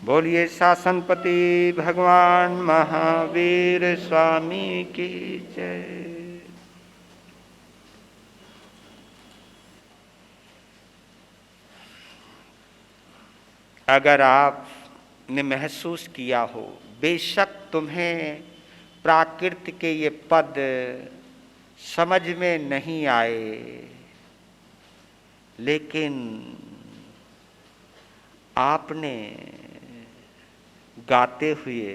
बोलिए शासनपति भगवान महावीर स्वामी की जय। अगर आपने महसूस किया हो, बेशक तुम्हें प्राकृत के ये पद समझ में नहीं आए, लेकिन आपने गाते हुए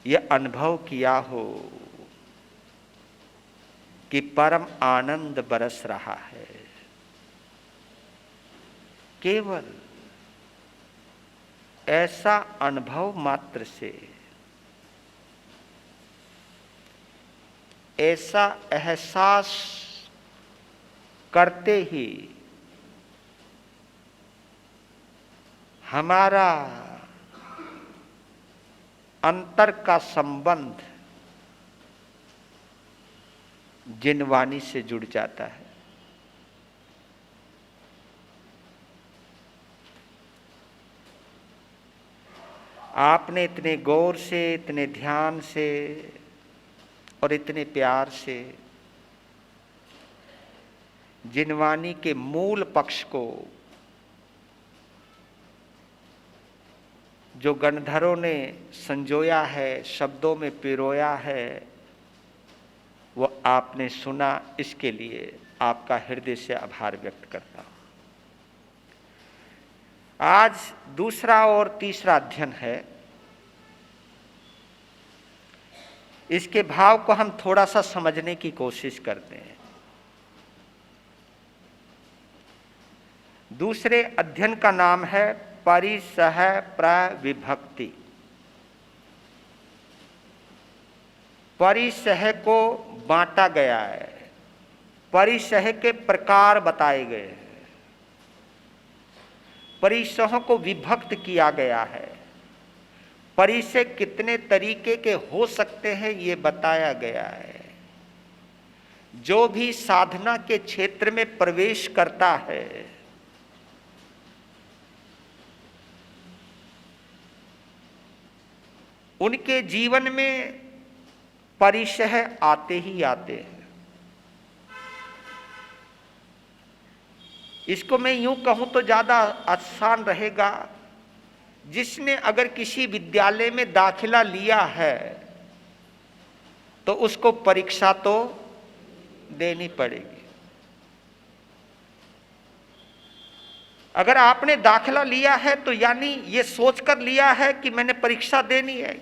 ये अनुभव किया हो कि परम आनंद बरस रहा है, केवल ऐसा अनुभव मात्र से, ऐसा एहसास करते ही हमारा अंतर का संबंध जिनवाणी से जुड़ जाता है। आपने इतने गौर से, इतने ध्यान से और इतने प्यार से जिनवाणी के मूल पक्ष को, जो गणधरों ने संजोया है, शब्दों में पिरोया है, वो आपने सुना। इसके लिए आपका हृदय से आभार व्यक्त करता हूं। आज दूसरा और तीसरा अध्ययन है। इसके भाव को हम थोड़ा सा समझने की कोशिश करते हैं। दूसरे अध्ययन का नाम है परिसह प्रविभक्ति। परिसह को बांटा गया है, परिसह के प्रकार बताए गए हैं, परिसहों को विभक्त किया गया है, परिसह कितने तरीके के हो सकते हैं ये बताया गया है। जो भी साधना के क्षेत्र में प्रवेश करता है, उनके जीवन में परिसह आते ही आते हैं। इसको मैं यूं कहूं तो ज्यादा आसान रहेगा। जिसने अगर किसी विद्यालय में दाखिला लिया है तो उसको परीक्षा तो देनी पड़ेगी। अगर आपने दाखिला लिया है तो यानी ये सोचकर लिया है कि मैंने परीक्षा देनी है।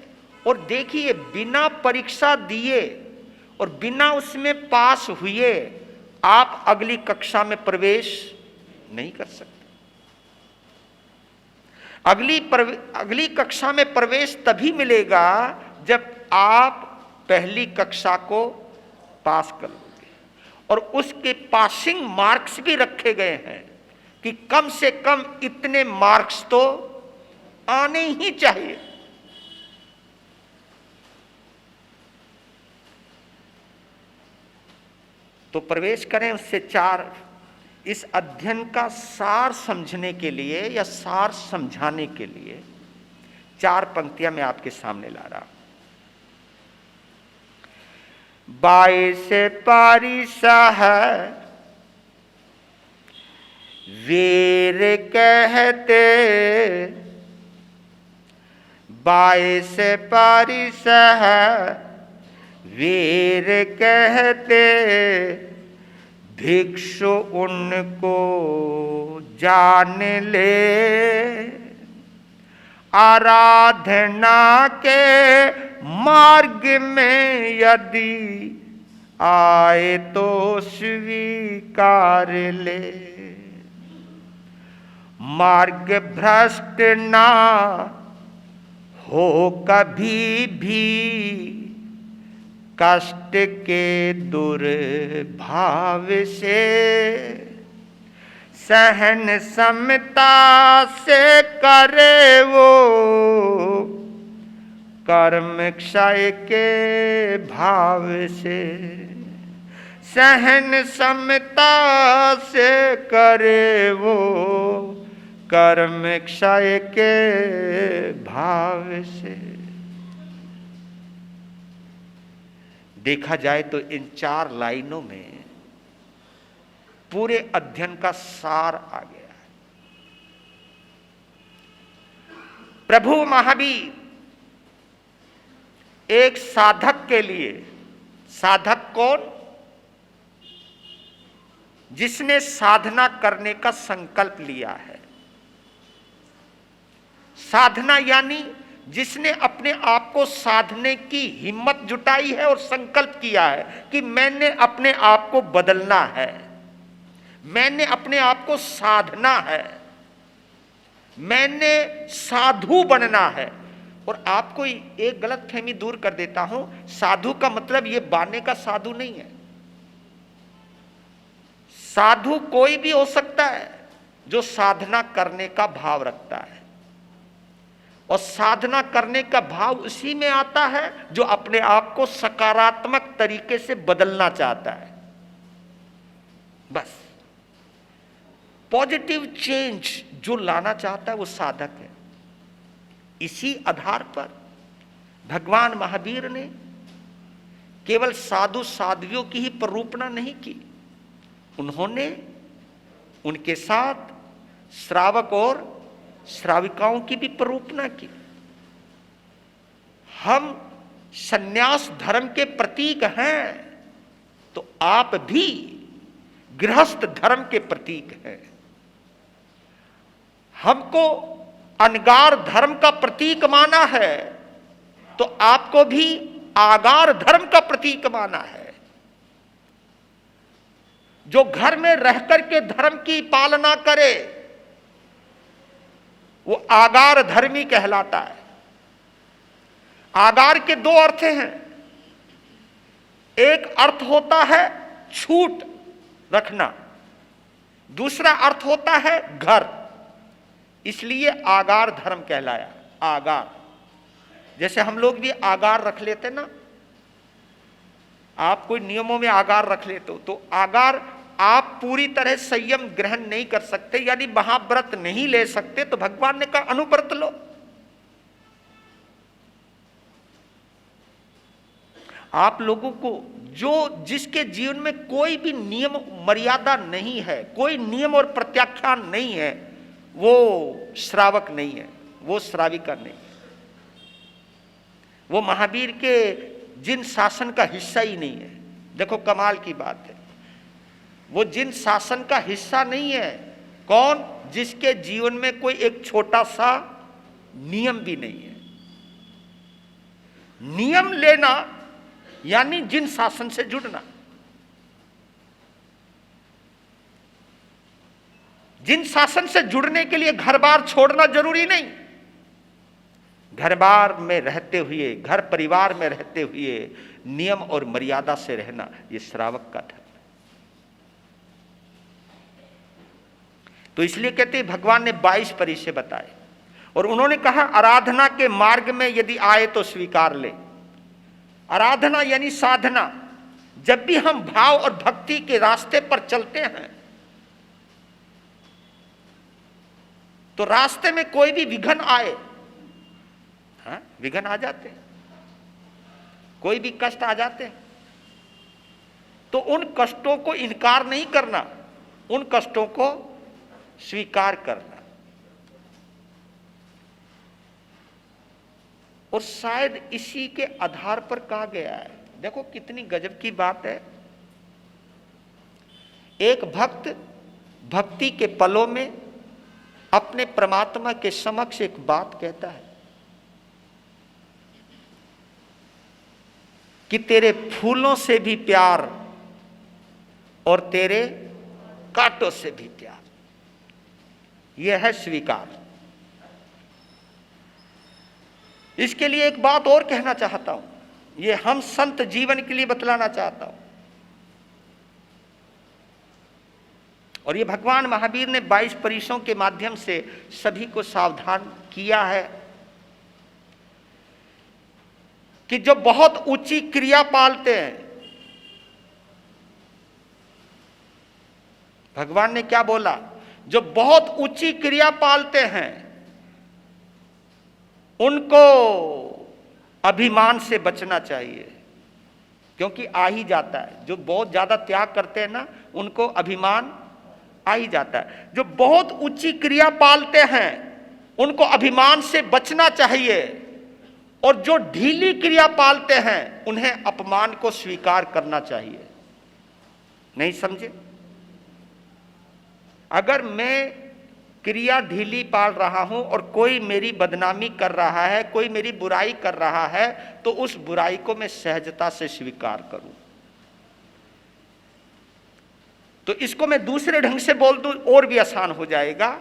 और देखिए, बिना परीक्षा दिए और बिना उसमें पास हुए आप अगली कक्षा में प्रवेश नहीं कर सकते। अगली कक्षा में प्रवेश तभी मिलेगा जब आप पहली कक्षा को पास कर लोगे। और उसके पासिंग मार्क्स भी रखे गए हैं कि कम से कम इतने मार्क्स तो आने ही चाहिए। तो प्रवेश करें उससे चार। इस अध्ययन का सार समझने के लिए या सार समझाने के लिए चार पंक्तियां मैं आपके सामने ला रहा हूं। 22 परिसह वीर कहते, 22 परिसह वीर कहते, भिक्षु उनको जान ले, आराधना के मार्ग में यदि आए तो स्वीकार ले, मार्ग भ्रष्ट ना हो कभी भी, कष्ट के दुर्भाव से, सहन समता से करे वो, कर्म क्षय के भाव से, सहन समता से करे वो, कर्म क्षय के भाव से। देखा जाए तो इन 4 लाइनों में पूरे अध्ययन का सार आ गया है। प्रभु महावीर एक साधक के लिए, साधक कौन? जिसने साधना करने का संकल्प लिया है। साधना यानी जिसने अपने आप को साधने की हिम्मत जुटाई है और संकल्प किया है कि मैंने अपने आप को बदलना है, मैंने अपने आप को साधना है, मैंने साधु बनना है। और आपको एक गलतफहमी दूर कर देता हूं, साधु का मतलब यह बाने का साधु नहीं है। साधु कोई भी हो सकता है जो साधना करने का भाव रखता है, और साधना करने का भाव उसी में आता है जो अपने आप को सकारात्मक तरीके से बदलना चाहता है। बस पॉजिटिव चेंज जो लाना चाहता है वो साधक है। इसी आधार पर भगवान महावीर ने केवल साधु साध्वियों की ही प्ररूपणा नहीं की, उन्होंने उनके साथ श्रावक और श्राविकाओं की भी प्ररूपणा की। हम सन्यास धर्म के प्रतीक हैं तो आप भी गृहस्थ धर्म के प्रतीक हैं। हमको अनगार धर्म का प्रतीक माना है तो आपको भी आगार धर्म का प्रतीक माना है। जो घर में रहकर के धर्म की पालना करे वो आगार धर्मी कहलाता है। आगार के 2 अर्थ हैं। एक अर्थ होता है छूट रखना, दूसरा अर्थ होता है घर, इसलिए आगार धर्म कहलाया। आगार, जैसे हम लोग भी आगार रख लेते ना, आप कोई नियमों में आगार रख लेते हो तो आगार आप पूरी तरह संयम ग्रहण नहीं कर सकते, यानी महाव्रत नहीं ले सकते, तो भगवान ने कहा अनुव्रत लो। आप लोगों को जो जिसके जीवन में कोई भी नियम मर्यादा नहीं है, कोई नियम और प्रत्याख्यान नहीं है, वो श्रावक नहीं है, वो श्राविका नहीं है, वो महावीर के जिन शासन का हिस्सा ही नहीं है। देखो कमाल की बात है, वो जिन शासन का हिस्सा नहीं है। कौन? जिसके जीवन में कोई एक छोटा सा नियम भी नहीं है। नियम लेना यानी जिन शासन से जुड़ना। जिन शासन से जुड़ने के लिए घर बार छोड़ना जरूरी नहीं। घर बार में रहते हुए, घर परिवार में रहते हुए नियम और मर्यादा से रहना, यह श्रावक का धर्म। तो इसलिए कहते हैं भगवान ने 22 परिचय बताए और उन्होंने कहा आराधना के मार्ग में यदि आए तो स्वीकार ले। आराधना यानी साधना। जब भी हम भाव और भक्ति के रास्ते पर चलते हैं तो रास्ते में कोई भी विघ्न आए, हाँ, विघ्न आ जाते हैं, कोई भी कष्ट आ जाते हैं, तो उन कष्टों को इनकार नहीं करना, उन कष्टों को स्वीकार करना। और शायद इसी के आधार पर कहा गया है। देखो कितनी गजब की बात है। एक भक्त भक्ति के पलों में अपने परमात्मा के समक्ष एक बात कहता है कि तेरे फूलों से भी प्यार और तेरे कांटों से भी प्यार। यह है स्वीकार। इसके लिए एक बात और कहना चाहता हूं, यह हम संत जीवन के लिए बतलाना चाहता हूं। और ये भगवान महावीर ने 22 परिचयों के माध्यम से सभी को सावधान किया है कि जो बहुत ऊंची क्रिया पालते हैं, भगवान ने क्या बोला? जो बहुत ऊंची क्रिया पालते हैं उनको अभिमान से बचना चाहिए, क्योंकि आ ही जाता है। जो बहुत ज्यादा त्याग करते हैं ना, उनको अभिमान आ ही जाता है। जो बहुत ऊंची क्रिया पालते हैं उनको अभिमान से बचना चाहिए, और जो ढीली क्रिया पालते हैं उन्हें अपमान को स्वीकार करना चाहिए। नहीं समझे? अगर मैं क्रिया ढीली पाल रहा हूं और कोई मेरी बदनामी कर रहा है, कोई मेरी बुराई कर रहा है, तो उस बुराई को मैं सहजता से स्वीकार करूं। तो इसको मैं दूसरे ढंग से बोल दूं और भी आसान हो जाएगा।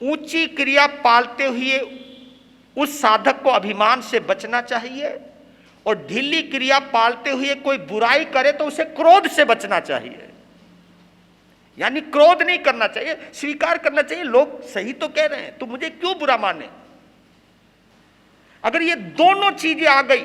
ऊंची क्रिया पालते हुए उस साधक को अभिमान से बचना चाहिए, और ढीली क्रिया पालते हुए कोई बुराई करे तो उसे क्रोध से बचना चाहिए। यानी क्रोध नहीं करना चाहिए, स्वीकार करना चाहिए, लोग सही तो कह रहे हैं, तो मुझे क्यों बुरा माने। अगर ये दोनों चीजें आ गई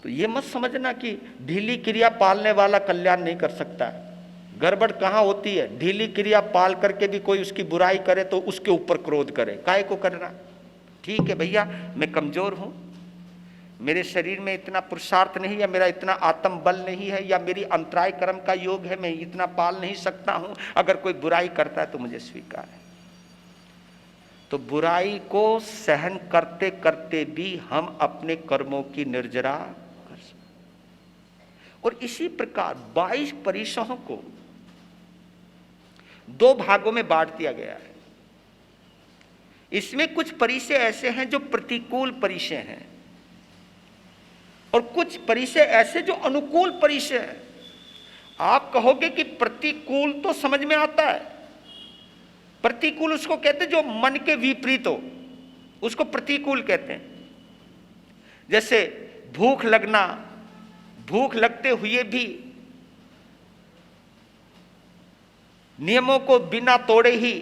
तो ये मत समझना कि ढीली क्रिया पालने वाला कल्याण नहीं कर सकता है। गड़बड़ कहां होती है? ढीली क्रिया पाल करके भी कोई उसकी बुराई करे तो उसके ऊपर क्रोध करे। काहे को करना? ठीक है भैया, मैं कमजोर हूं, मेरे शरीर में इतना पुरुषार्थ नहीं, या मेरा इतना आत्म बल नहीं है, या मेरी अंतराय कर्म का योग है, मैं इतना पाल नहीं सकता हूं। अगर कोई बुराई करता है तो मुझे स्वीकार है। तो बुराई को सहन करते करते भी हम अपने कर्मों की निर्जरा कर सकते। और इसी प्रकार 22 परिसहों को 2 भागों में बांट दिया गया है। इसमें कुछ परिचय ऐसे हैं जो प्रतिकूल परिचय हैं, और कुछ परिचय ऐसे जो अनुकूल परिचय हैं। आप कहोगे कि प्रतिकूल तो समझ में आता है। प्रतिकूल उसको कहते हैं जो मन के विपरीत हो, उसको प्रतिकूल कहते हैं। जैसे भूख लगना, भूख लगते हुए भी नियमों को बिना तोड़े ही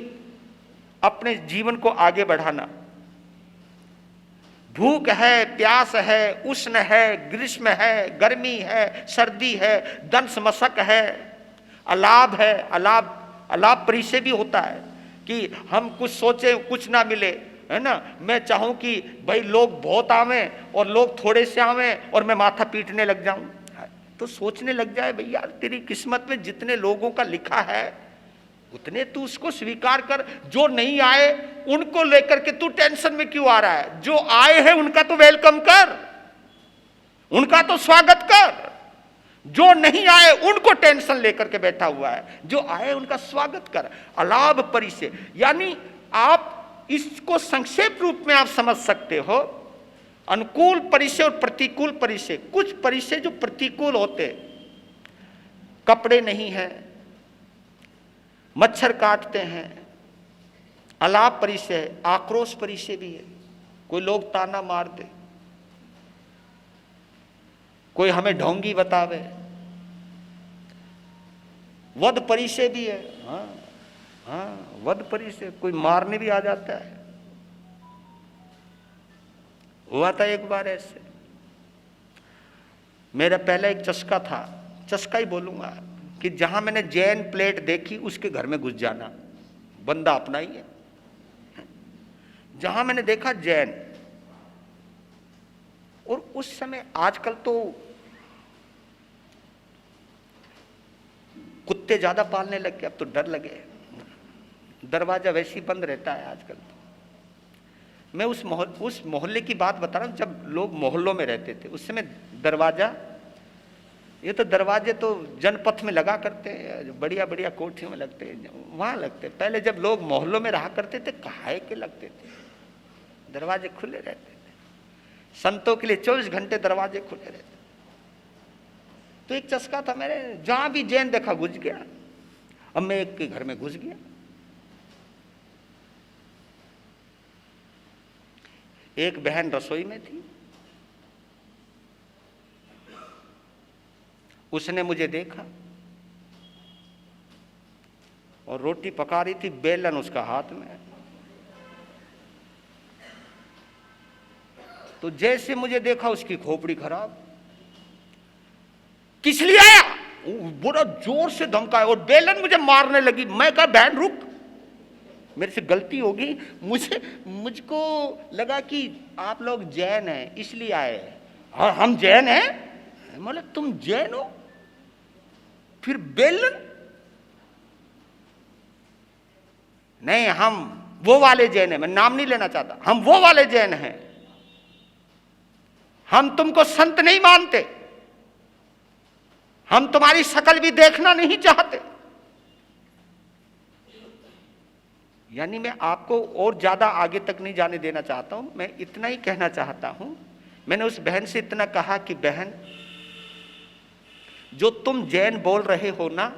अपने जीवन को आगे बढ़ाना। भूख है, प्यास है, उष्ण है, ग्रीष्म है, गर्मी है, सर्दी है, दंश मशक है, अलाभ है। अलाभ परिचय भी होता है कि हम कुछ सोचे कुछ ना मिले, है ना। मैं चाहूं कि भाई लोग बहुत आवें और लोग थोड़े से आवें और मैं माथा पीटने लग जाऊं, तो सोचने लग जाए भैया तेरी किस्मत में जितने लोगों का लिखा है उतने तू उसको स्वीकार कर। जो नहीं आए उनको लेकर के तू टेंशन में क्यों आ रहा है? जो आए हैं उनका तो वेलकम कर, उनका तो स्वागत कर। जो नहीं आए उनको टेंशन लेकर के बैठा हुआ है, जो आए उनका स्वागत कर। अलाभ परिचय, यानी आप इसको संक्षेप रूप में आप समझ सकते हो। अनुकूल परिचय और प्रतिकूल परिचय। कुछ परिचय जो प्रतिकूल होते, कपड़े नहीं है, मच्छर काटते हैं, अलाप परिचय है। आक्रोश परिचय भी है, कोई लोग ताना मार दे, कोई हमें ढोंगी बतावे। वध परिचय भी है। हाँ, वध परिचय, कोई मारने भी आ जाता है। हुआ था एक बार ऐसे, मेरा पहला एक चस्का था, चस्का ही बोलूंगा, कि जहां मैंने जैन प्लेट देखी उसके घर में घुस जाना। बंदा अपना ही है। जहां मैंने देखा जैन, और उस समय, आजकल तो कुत्ते ज्यादा पालने लग गए, अब तो डर लगे, दरवाजा वैसे ही बंद रहता है आजकल तो। मैं उस मोहल्ले की बात बता रहा हूं, जब लोग मोहल्लों में रहते थे उस समय दरवाजा, ये तो दरवाजे तो जनपथ में लगा करते हैं, बढ़िया बढ़िया कोठियों में लगते हैं, वहां लगते। पहले जब लोग मोहल्लों में रहा करते थे, काहे के लगते थे, दरवाजे खुले रहते थे। संतों के लिए 24 घंटे दरवाजे खुले रहते। तो एक चस्का था मेरे, जहां भी जैन देखा घुस गया। अब मैं एक के घर में घुस गया। एक बहन रसोई में थी, उसने मुझे देखा और रोटी पका रही थी, बेलन उसका हाथ में। तो जैसे मुझे देखा उसकी खोपड़ी खराब। किस लिए आया? बड़ा जोर से धमकाया और बेलन मुझे मारने लगी। मैं कहा बहन रुक, मेरे से गलती होगी, मुझको लगा कि आप लोग जैन हैं इसलिए आए हैं। और हम जैन हैं? मतलब तुम जैन हो? फिर बेलन? नहीं, हम वो वाले जैन हैं, मैं नाम नहीं लेना चाहता, हम वो वाले जैन हैं, हम तुमको संत नहीं मानते, हम तुम्हारी शक्ल भी देखना नहीं चाहते। यानी मैं आपको और ज्यादा आगे तक नहीं जाने देना चाहता हूं, मैं इतना ही कहना चाहता हूं। मैंने उस बहन से इतना कहा कि बहन, जो तुम जैन बोल रहे हो ना,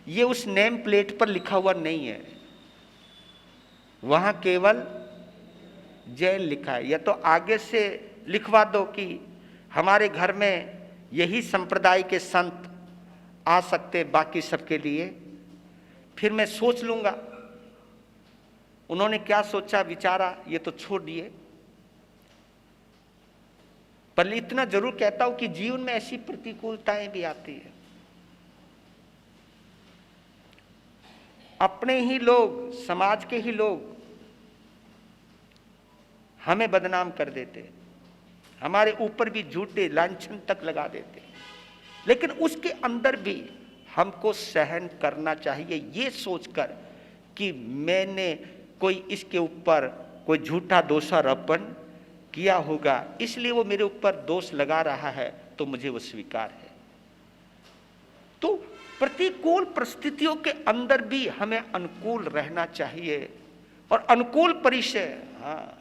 ये उस नेम प्लेट पर लिखा हुआ नहीं है, वहां केवल जैन लिखा है। या तो आगे से लिखवा दो कि हमारे घर में यही संप्रदाय के संत आ सकते, बाकी सबके लिए फिर मैं सोच लूंगा। उन्होंने क्या सोचा विचारा ये तो छोड़ दिए, पर इतना जरूर कहता हूं कि जीवन में ऐसी प्रतिकूलताएं भी आती है। अपने ही लोग, समाज के ही लोग हमें बदनाम कर देते, हमारे ऊपर भी झूठे लांछन तक लगा देते, लेकिन उसके अंदर भी हमको सहन करना चाहिए, ये सोचकर कि मैंने कोई इसके ऊपर कोई झूठा दोषारोपण किया होगा, इसलिए वो मेरे ऊपर दोष लगा रहा है, तो मुझे वो स्वीकार है। तो प्रतिकूल परिस्थितियों के अंदर भी हमें अनुकूल रहना चाहिए। और अनुकूल परिचय, हाँ,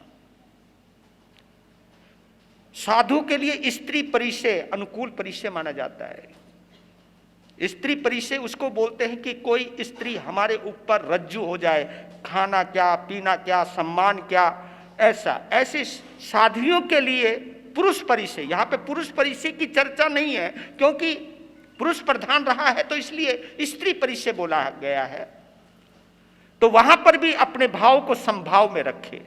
साधु के लिए स्त्री परिचय अनुकूल परिचय माना जाता है। स्त्री परिचय उसको बोलते हैं कि कोई स्त्री हमारे ऊपर रज्जू हो जाए, खाना क्या, पीना क्या, सम्मान क्या, ऐसे साधुओं के लिए पुरुष परिचय। यहां पे पुरुष परिचय की चर्चा नहीं है, क्योंकि पुरुष प्रधान रहा है, तो इसलिए स्त्री परिचय बोला गया है। तो वहां पर भी अपने भाव को समभाव में रखे,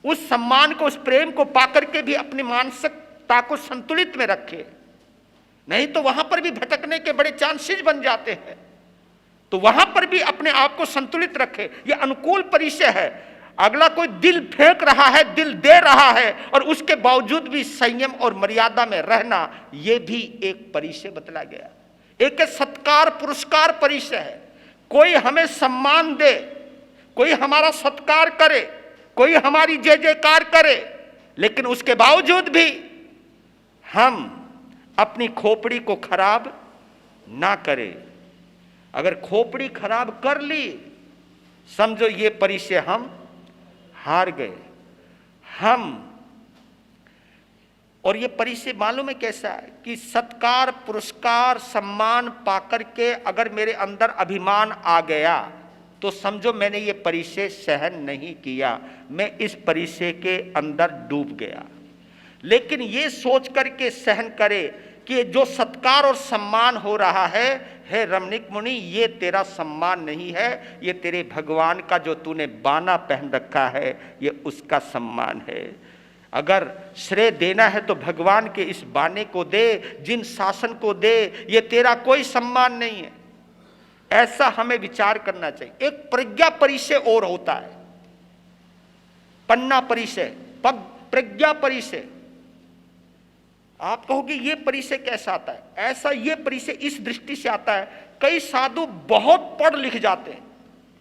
उस सम्मान को, उस प्रेम को पाकर के भी अपनी मानसिकता को संतुलित में रखे, नहीं तो वहां पर भी भटकने के बड़े चांसेस बन जाते हैं। तो वहां पर भी अपने आप को संतुलित रखे, यह अनुकूल परिचय है। अगला कोई दिल फेंक रहा है, दिल दे रहा है, और उसके बावजूद भी संयम और मर्यादा में रहना, यह भी एक परिचय बतला गया। एक सत्कार पुरस्कार परिचय है। कोई हमें सम्मान दे, कोई हमारा सत्कार करे, कोई हमारी जय जयकार करे, लेकिन उसके बावजूद भी हम अपनी खोपड़ी को खराब ना करें। अगर खोपड़ी खराब कर ली, समझो ये परिचय हम हार गए। और ये परिचय मालूम है कैसा है कि सत्कार पुरस्कार सम्मान पाकर के अगर मेरे अंदर अभिमान आ गया, तो समझो मैंने ये परिचय सहन नहीं किया, मैं इस परिचय के अंदर डूब गया। लेकिन ये सोच करके सहन करे कि जो सत्कार और सम्मान हो रहा है, हे रमणीक मुनि, ये तेरा सम्मान नहीं है, ये तेरे भगवान का जो तूने बाना पहन रखा है, ये उसका सम्मान है। अगर श्रेय देना है तो भगवान के इस बाने को दे, जिन शासन को दे, ये तेरा कोई सम्मान नहीं है। ऐसा हमें विचार करना चाहिए। एक प्रज्ञा परिचय और होता है, पन्ना परिचय, प्रज्ञा परिचय। आप कहोगे ये परिचय कैसा आता है? ऐसा ये परिचय इस दृष्टि से आता है, कई साधु बहुत पढ़ लिख जाते हैं,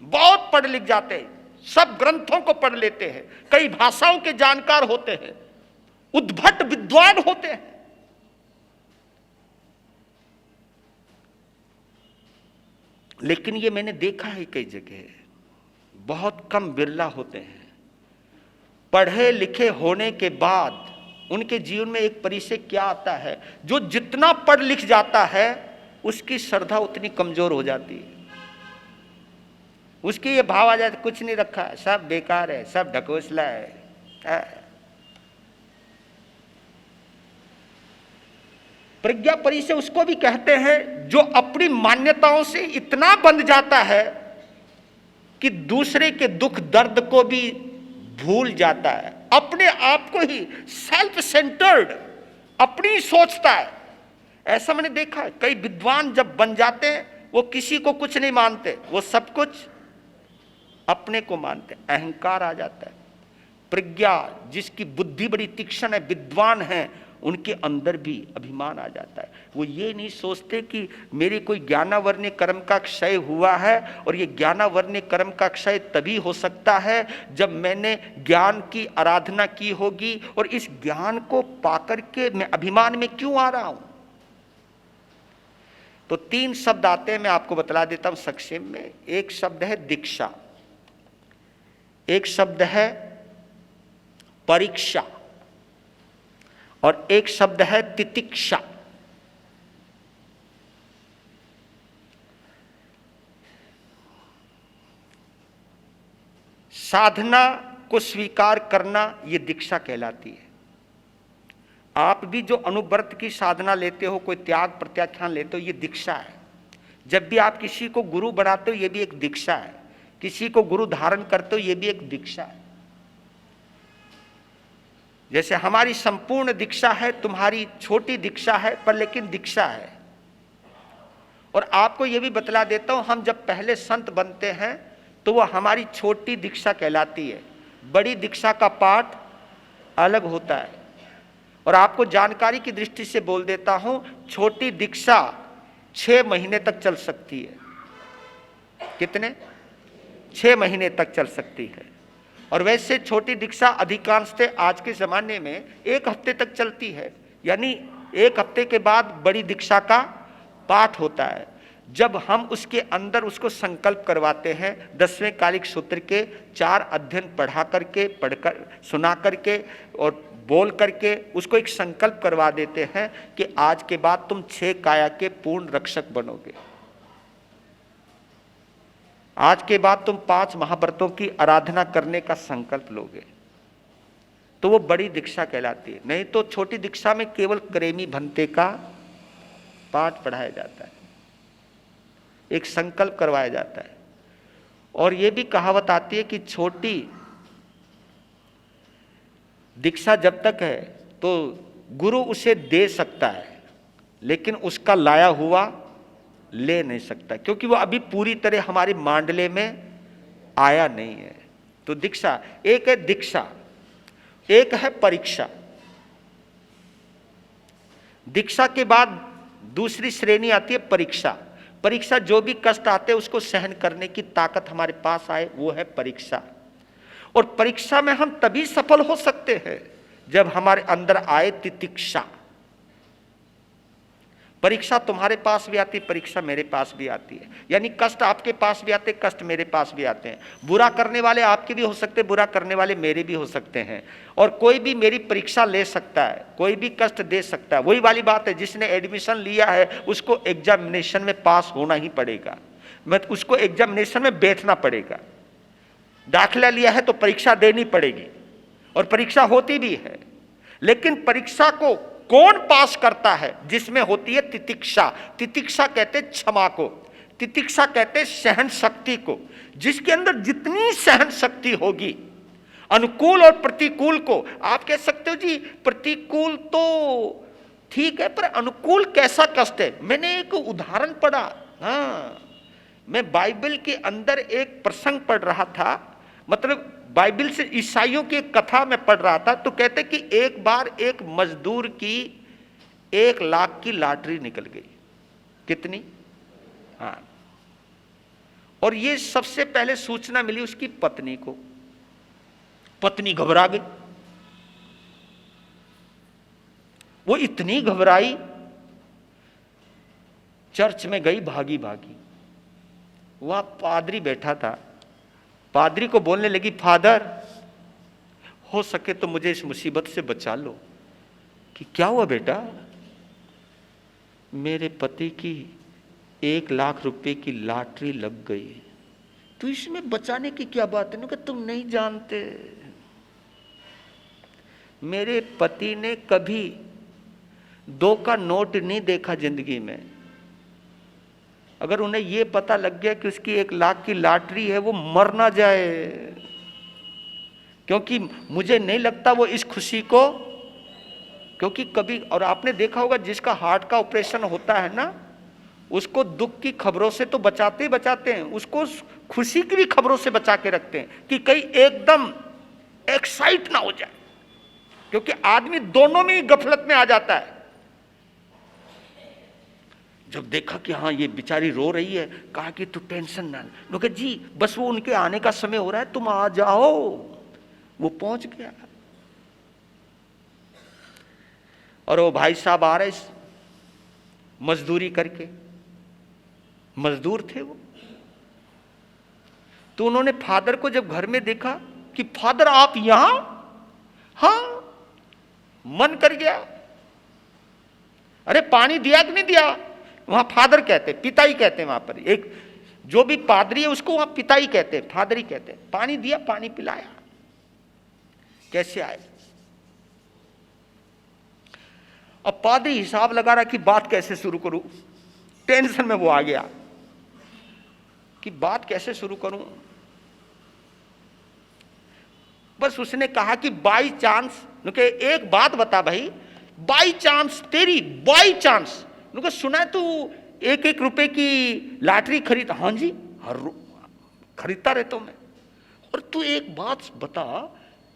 बहुत पढ़ लिख जाते हैं, सब ग्रंथों को पढ़ लेते हैं, कई भाषाओं के जानकार होते हैं, उद्भट विद्वान होते हैं, लेकिन ये मैंने देखा है कई जगह, बहुत कम बिरला होते हैं। पढ़े लिखे होने के बाद उनके जीवन में एक परिचय क्या आता है, जो जितना पढ़ लिख जाता है उसकी श्रद्धा उतनी कमजोर हो जाती है। उसके ये भाव आ जाता है, कुछ नहीं रखा है, सब बेकार है, सब ढकोसला है। प्रज्ञा परिचय उसको भी कहते हैं जो अपनी मान्यताओं से इतना बंध जाता है कि दूसरे के दुख दर्द को भी भूल जाता है, अपने आप को ही सेल्फ सेंटर्ड अपनी सोचता है, ऐसा मैंने देखा है, कई विद्वान जब बन जाते हैं वो किसी को कुछ नहीं मानते, वो सब कुछ अपने को मानते, अहंकार आ जाता है। प्रज्ञा, जिसकी बुद्धि बड़ी तीक्ष्ण है, विद्वान है, उनके अंदर भी अभिमान आ जाता है। वो ये नहीं सोचते कि मेरे कोई ज्ञानावर्ण कर्म का क्षय हुआ है, और ये ज्ञानावर्ण कर्म का क्षय तभी हो सकता है जब मैंने ज्ञान की आराधना की होगी, और इस ज्ञान को पाकर के मैं अभिमान में क्यों आ रहा हूं। तो 3 शब्द आते हैं, मैं आपको बतला देता हूं संक्षेप में। एक शब्द है दीक्षा, एक शब्द है परीक्षा, और एक शब्द है तितिक्षा। साधना को स्वीकार करना ये दीक्षा कहलाती है। आप भी जो अनुव्रत की साधना लेते हो, कोई त्याग प्रत्याख्यान लेते हो, ये दीक्षा है। जब भी आप किसी को गुरु बनाते हो, ये भी एक दीक्षा है। किसी को गुरु धारण करते हो, ये भी एक दीक्षा है। जैसे हमारी संपूर्ण दीक्षा है, तुम्हारी छोटी दीक्षा है, पर लेकिन दीक्षा है। और आपको यह भी बतला देता हूं, हम जब पहले संत बनते हैं तो वह हमारी छोटी दीक्षा कहलाती है। बड़ी दीक्षा का पाठ अलग होता है। और आपको जानकारी की दृष्टि से बोल देता हूं, छोटी दीक्षा 6 महीने तक चल सकती है। कितने? 6 महीने तक चल सकती है। और वैसे छोटी दीक्षा अधिकांशतः आज के ज़माने में 1 हफ्ते तक चलती है। यानी 1 हफ्ते के बाद बड़ी दीक्षा का पाठ होता है। जब हम उसके अंदर उसको संकल्प करवाते हैं, 10वें कालिक सूत्र के 4 अध्ययन पढ़कर सुना करके और बोल करके उसको एक संकल्प करवा देते हैं कि आज के बाद तुम 6 काया के पूर्ण रक्षक बनोगे। आज के बाद तुम 5 महाव्रतों की आराधना करने का संकल्प लोगे, तो वो बड़ी दीक्षा कहलाती है। नहीं तो छोटी दीक्षा में केवल क्रेमी भंते का पाठ पढ़ाया जाता है, एक संकल्प करवाया जाता है। और ये भी कहावत आती है कि छोटी दीक्षा जब तक है तो गुरु उसे दे सकता है, लेकिन उसका लाया हुआ ले नहीं सकता, क्योंकि वो अभी पूरी तरह हमारे मांडले में आया नहीं है। तो दीक्षा एक है, दीक्षा एक है परीक्षा। दीक्षा के बाद दूसरी श्रेणी आती है परीक्षा। परीक्षा, जो भी कष्ट आते हैं उसको सहन करने की ताकत हमारे पास आए, वो है परीक्षा। और परीक्षा में हम तभी सफल हो सकते हैं जब हमारे अंदर आए तितिक्षा। परीक्षा तुम्हारे पास भी आती है, परीक्षा मेरे पास भी आती है। यानी कष्ट आपके पास भी आते हैं, कष्ट मेरे पास भी आते हैं। बुरा करने वाले आपके भी हो सकते हैं, बुरा करने वाले मेरे भी हो सकते हैं। और कोई भी मेरी परीक्षा ले सकता है, कोई भी कष्ट दे सकता है। वही वाली बात है, जिसने एडमिशन लिया है उसको एग्जामिनेशन में पास होना ही पड़ेगा, उसको एग्जामिनेशन में बैठना पड़ेगा। दाखिला लिया है तो परीक्षा देनी पड़ेगी, और परीक्षा होती भी है। लेकिन परीक्षा को कौन पास करता है? जिसमें होती है तितिक्षा। तितिक्षा कहते क्षमा को, तितिक्षा कहते सहन शक्ति को। जिसके अंदर जितनी सहन शक्ति होगी, अनुकूल और प्रतिकूल को, आप कह सकते हो जी प्रतिकूल तो ठीक है, पर अनुकूल कैसा कष्ट है? मैंने एक उदाहरण पढ़ा, हाँ, मैं बाइबल के अंदर एक प्रसंग पढ़ रहा था, मतलब बाइबल से ईसाइयों की एक कथा में पढ़ रहा था। तो कहते कि एक बार एक मजदूर की 1 लाख की लॉटरी निकल गई। कितनी? हाँ। और ये सबसे पहले सूचना मिली उसकी पत्नी को। पत्नी घबरा गई, वो इतनी घबराई, चर्च में गई भागी भागी। वहां पादरी बैठा था, पादरी को बोलने लगी, फादर हो सके तो मुझे इस मुसीबत से बचा लो। कि क्या हुआ बेटा? मेरे पति की 1 लाख रुपए की लॉटरी लग गई। तो इसमें बचाने की क्या बात है? कि तुम नहीं जानते, मेरे पति ने कभी 2 का नोट नहीं देखा जिंदगी में। अगर उन्हें यह पता लग गया कि उसकी 1 लाख की लॉटरी है, वो मर ना जाए, क्योंकि मुझे नहीं लगता वो इस खुशी को क्योंकि कभी, और आपने देखा होगा जिसका हार्ट का ऑपरेशन होता है ना, उसको दुख की खबरों से तो बचाते ही बचाते हैं, उसको खुशी की भी खबरों से बचा के रखते हैं कि कहीं एकदम एक्साइट ना हो जाए, क्योंकि आदमी दोनों में ही गफलत में आ जाता है। जब देखा कि हाँ ये बेचारी रो रही है, कहा कि तू टेंशन ना ले, कहा जी बस वो उनके आने का समय हो रहा है, तुम आ जाओ। वो पहुंच गया और वो भाई साहब आ रहे मजदूरी करके, मजदूर थे वो। तो उन्होंने फादर को जब घर में देखा कि फादर आप यहां, हाँ मन कर गया, अरे पानी दिया कि नहीं दिया, वहां फादर कहते, पिता ही कहते हैं, वहां पर एक जो भी पादरी है उसको वहां पिता ही कहते हैं, फादर ही कहते हैं। पानी दिया, पानी पिलाया, कैसे आए। अब पादरी हिसाब लगा रहा कि बात कैसे शुरू करूं, टेंशन में वो आ गया कि बात कैसे शुरू करूं। बस उसने कहा कि बाई चांस, एक बात बता भाई, बाई चांस तेरी, बाई चांस सुना है तू 1-1 रुपए की लॉटरी खरीद। हाँ जी, हर खरीदता रहता हूं मैं। और तू एक बात बता,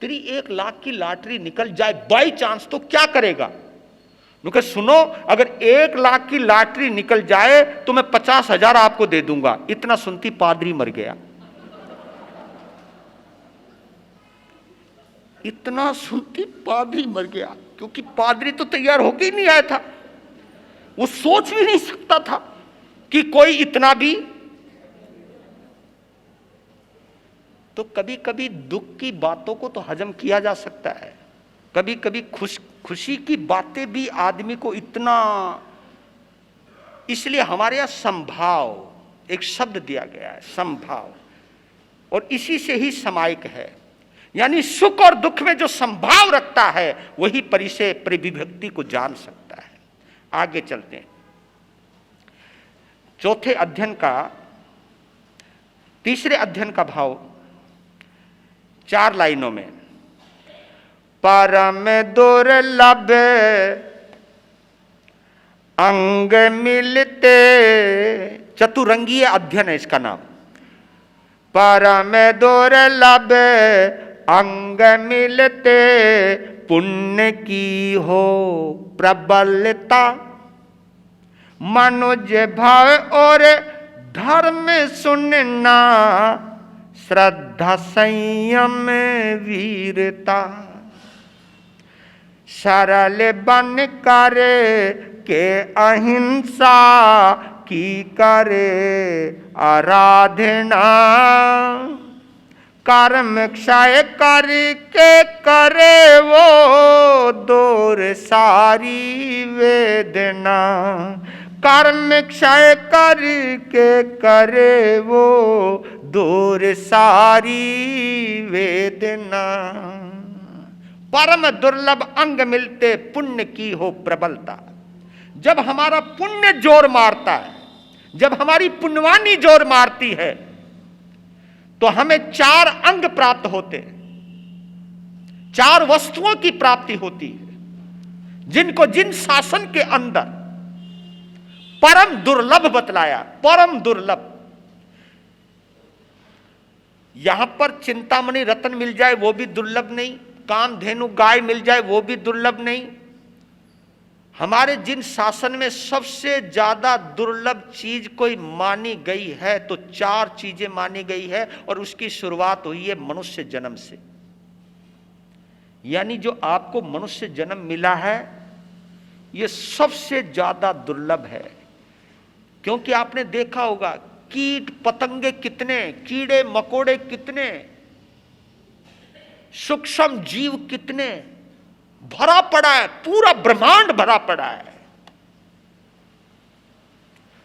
तेरी 1 लाख की लॉटरी निकल जाए बाई चांस तो क्या करेगा। सुनो, अगर 1 लाख की लॉटरी निकल जाए तो मैं 50,000 आपको दे दूंगा। इतना सुनती पादरी मर गया। इतना सुनती पादरी मर गया, क्योंकि पादरी तो तैयार होके ही नहीं आया था। वो सोच भी नहीं सकता था कि कोई इतना भी। तो कभी कभी दुख की बातों को तो हजम किया जा सकता है, कभी कभी खुशी की बातें भी आदमी को इतना, इसलिए हमारे यहां संभाव एक शब्द दिया गया है, संभाव, और इसी से ही समायिक है। यानी सुख और दुख में जो संभाव रखता है वही परिचय परिविभक्ति को जान सकता है। आगे चलते हैं, चौथे अध्ययन का, तीसरे अध्ययन का भाव 4 लाइनों में। परम दुर्लभ अंग मिलते, चतुरंगीय अध्ययन है इसका नाम। परम दुर्लभ अंग मिलते, पुण्य की हो प्रबलता, मनुज भाव और धर्म सुनना, श्रद्धा संयम वीरता, सरल बन करे के अहिंसा की करे आराधना, कर्म क्षय करके करे वो दूर सारी वेदना, कर्म क्षय करके करे वो दूर सारी वेदना। परम दुर्लभ अंग मिलते, पुण्य की हो प्रबलता। जब हमारा पुण्य जोर मारता है, जब हमारी पुण्यवानी जोर मारती है, तो हमें 4 अंग प्राप्त होते हैं, 4 वस्तुओं की प्राप्ति होती है, जिनको जिन शासन के अंदर परम दुर्लभ बतलाया। परम दुर्लभ, यहां पर चिंतामणि रत्न मिल जाए वो भी दुर्लभ नहीं, कामधेनु गाय मिल जाए वो भी दुर्लभ नहीं। हमारे जिन शासन में सबसे ज्यादा दुर्लभ चीज कोई मानी गई है तो 4 चीजें मानी गई है, और उसकी शुरुआत हुई है मनुष्य जन्म से। यानी जो आपको मनुष्य जन्म मिला है ये सबसे ज्यादा दुर्लभ है, क्योंकि आपने देखा होगा कीट पतंगे कितने, कीड़े मकोड़े कितने, सूक्ष्म जीव कितने, भरा पड़ा है, पूरा ब्रह्मांड भरा पड़ा है।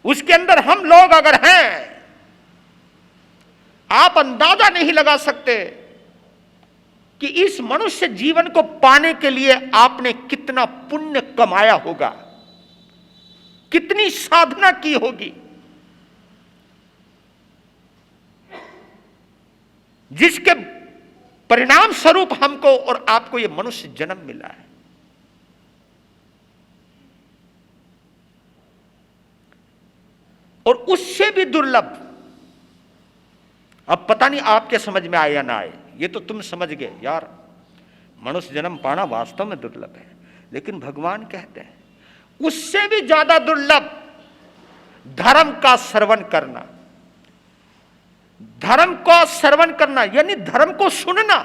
उसके अंदर हम लोग अगर हैं, आप अंदाजा नहीं लगा सकते कि इस मनुष्य जीवन को पाने के लिए आपने कितना पुण्य कमाया होगा, कितनी साधना की होगी, जिसके परिणाम स्वरूप हमको और आपको यह मनुष्य जन्म मिला है। और उससे भी दुर्लभ। अब पता नहीं आपके समझ में आए या ना आए, ये तो तुम समझ गए यार, मनुष्य जन्म पाना वास्तव में दुर्लभ है, लेकिन भगवान कहते हैं उससे भी ज्यादा दुर्लभ धर्म का श्रवण करना। धर्म का श्रवण करना यानी धर्म को सुनना,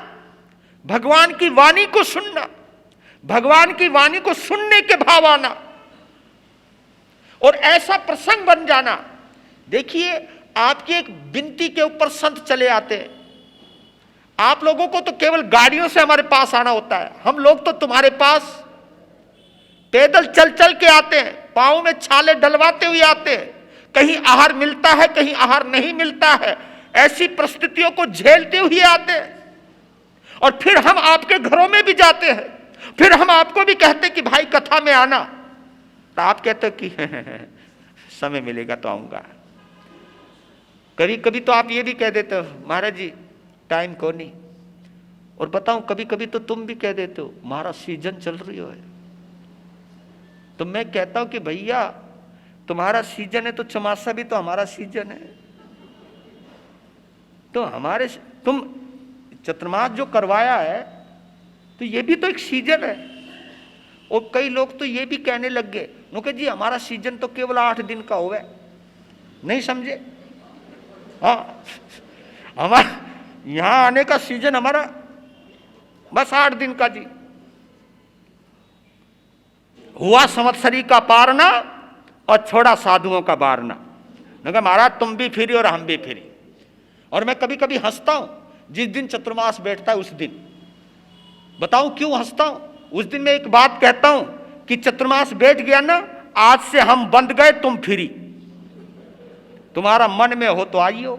भगवान की वाणी को सुनना, भगवान की वाणी को सुनने के भाव आना और ऐसा प्रसंग बन जाना। देखिए, आपकी एक विनती के ऊपर संत चले आते हैं। आप लोगों को तो केवल गाड़ियों से हमारे पास आना होता है, हम लोग तो तुम्हारे पास पैदल चल चल के आते हैं, पांव में छाले डलवाते हुए आते हैं। कहीं आहार मिलता है, कहीं आहार नहीं मिलता है, ऐसी परिस्थितियों को झेलते हुए आते हैं। और फिर हम आपके घरों में भी जाते हैं, फिर हम आपको भी कहते कि भाई कथा में आना, तो आप कहते कि समय मिलेगा तो आऊंगा। कभी कभी तो आप ये भी कह देते हो महाराज जी टाइम को नहीं। और बताऊं, कभी कभी तो तुम भी कह देते हो महाराज सीजन चल रही है। तो मैं कहता हूं कि भैया तुम्हारा सीजन है तो चमासा भी तो हमारा सीजन है। तो हमारे तुम चतुर्मास जो करवाया है तो ये भी तो एक सीजन है। और कई लोग तो ये भी कहने लग गए उनके जी हमारा सीजन तो केवल 8 दिन का हुआ है। नहीं समझे? हाँ, हमारा यहां आने का सीजन हमारा बस 8 दिन का जी। हुआ संवत्सरी का पारना और छोड़ा साधुओं का बारना। कहा महाराज तुम भी फ्री और हम भी फ्री। और मैं कभी कभी हंसता हूं जिस दिन चतुर्मास बैठता है उस दिन। बताऊं क्यों हंसता हूं? उस दिन मैं एक बात कहता हूं कि चतुर्मास बैठ गया ना, आज से हम बंद गए, तुम फ्री। तुम्हारा मन में हो तो आइयो,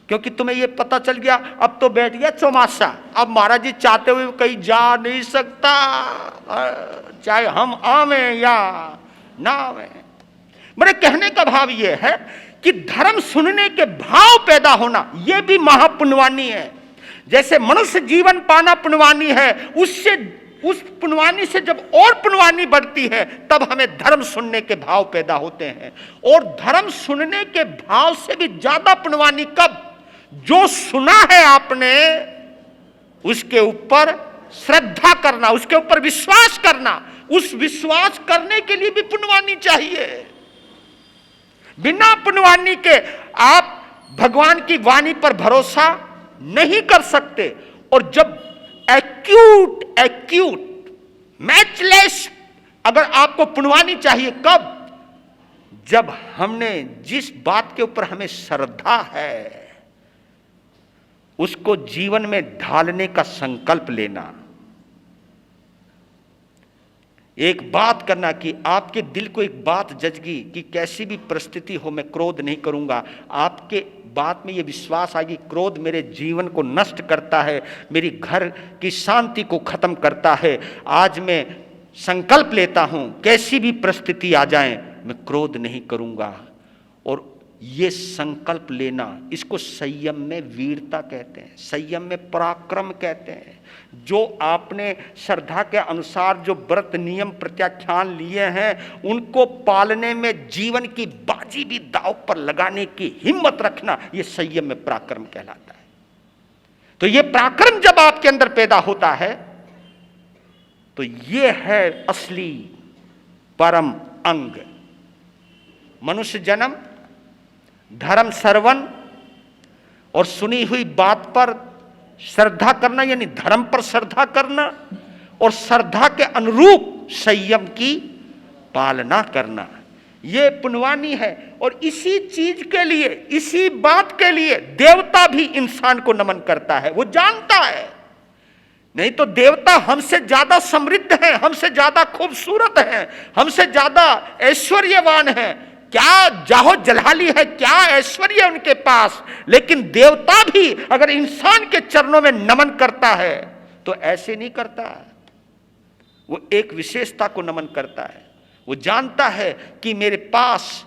क्योंकि तुम्हें ये पता चल गया अब तो बैठ गया चौमासा, अब महाराज जी चाहते हुए कहीं जा नहीं सकता, चाहे हम आवे या ना आवे। मेरे कहने का भाव यह है कि धर्म सुनने के भाव पैदा होना यह भी महापुण्यवानी है। जैसे मनुष्य जीवन पाना पुण्यवानी है, उससे उस पुण्यवानी से जब और पुण्यवानी बढ़ती है तब हमें धर्म सुनने के भाव पैदा होते हैं। और धर्म सुनने के भाव से भी ज्यादा पुण्यवानी कब? जो सुना है आपने उसके ऊपर श्रद्धा करना, उसके ऊपर विश्वास करना। उस विश्वास करने के लिए भी पुण्यवानी चाहिए। बिना पुण्यवानी के आप भगवान की वाणी पर भरोसा नहीं कर सकते। और जब एक्यूट मैचलेस अगर आपको पुण्यवानी चाहिए कब? जब हमने जिस बात के ऊपर हमें श्रद्धा है उसको जीवन में ढालने का संकल्प लेना। एक बात करना कि आपके दिल को एक बात जचगी कि कैसी भी परिस्थिति हो मैं क्रोध नहीं करूंगा। आपके बात में ये विश्वास आएगी क्रोध मेरे जीवन को नष्ट करता है, मेरी घर की शांति को खत्म करता है। आज मैं संकल्प लेता हूं कैसी भी परिस्थिति आ जाए मैं क्रोध नहीं करूंगा। और ये संकल्प लेना, इसको संयम में वीरता कहते हैं, संयम में पराक्रम कहते हैं। जो आपने श्रद्धा के अनुसार जो व्रत नियम प्रत्याख्यान लिए हैं उनको पालने में जीवन की बाजी भी दांव पर लगाने की हिम्मत रखना, ये संयम में पराक्रम कहलाता है। तो ये पराक्रम जब आपके अंदर पैदा होता है तो ये है असली परम अंग। मनुष्य जन्म, धर्म श्रवण और सुनी हुई बात पर श्रद्धा करना यानी धर्म पर श्रद्धा करना और श्रद्धा के अनुरूप संयम की पालना करना, यह पुण्यवानी है। और इसी चीज के लिए, इसी बात के लिए देवता भी इंसान को नमन करता है। वो जानता है, नहीं तो देवता हमसे ज्यादा समृद्ध हैं, हमसे ज्यादा खूबसूरत हैं, हमसे ज्यादा ऐश्वर्यवान हैं। क्या जाहो जलाली है, क्या ऐश्वर्य है उनके पास, लेकिन देवता भी अगर इंसान के चरणों में नमन करता है तो ऐसे नहीं करता। वो एक विशेषता को नमन करता है। वो जानता है कि मेरे पास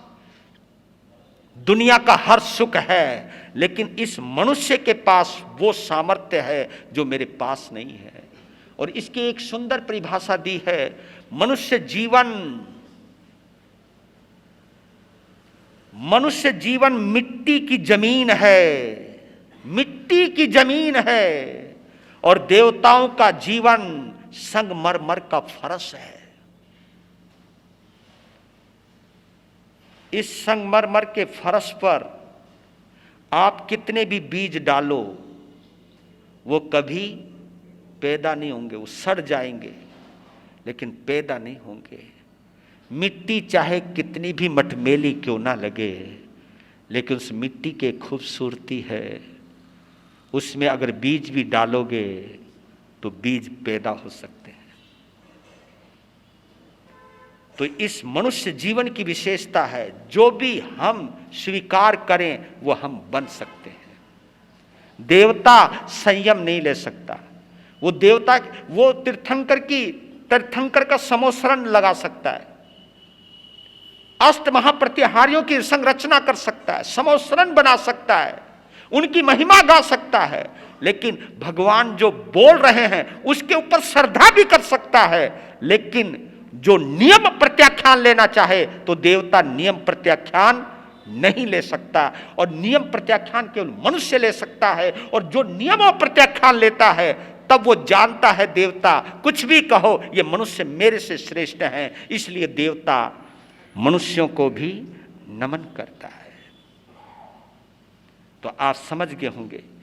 दुनिया का हर सुख है, लेकिन इस मनुष्य के पास वो सामर्थ्य है जो मेरे पास नहीं है। और इसकी एक सुंदर परिभाषा दी है, मनुष्य जीवन मनुष्य जीवन मिट्टी की जमीन है, मिट्टी की जमीन है, और देवताओं का जीवन संगमरमर का फर्श है। इस संगमरमर के फर्श पर आप कितने भी बीज डालो वो कभी पैदा नहीं होंगे, वो सड़ जाएंगे लेकिन पैदा नहीं होंगे। मिट्टी चाहे कितनी भी मटमेली क्यों ना लगे, लेकिन उस मिट्टी की खूबसूरती है, उसमें अगर बीज भी डालोगे तो बीज पैदा हो सकते हैं। तो इस मनुष्य जीवन की विशेषता है, जो भी हम स्वीकार करें वो हम बन सकते हैं। देवता संयम नहीं ले सकता, वो देवता वो तीर्थंकर का समोसरण लगा सकता है, अष्ट महाप्रतिहारियों की संरचना कर सकता है, समोसरण बना सकता है, उनकी महिमा गा सकता है, लेकिन भगवान जो बोल रहे हैं उसके ऊपर श्रद्धा भी कर सकता है। लेकिन जो नियम प्रत्याख्यान लेना चाहे तो देवता नियम प्रत्याख्यान नहीं ले सकता, और नियम प्रत्याख्यान केवल मनुष्य ले सकता है। और जो नियमों प्रत्याख्यान लेता है तब वो जानता है देवता कुछ भी कहो ये मनुष्य मेरे से श्रेष्ठ है, इसलिए देवता मनुष्यों को भी नमन करता है। तो आप समझ गए होंगे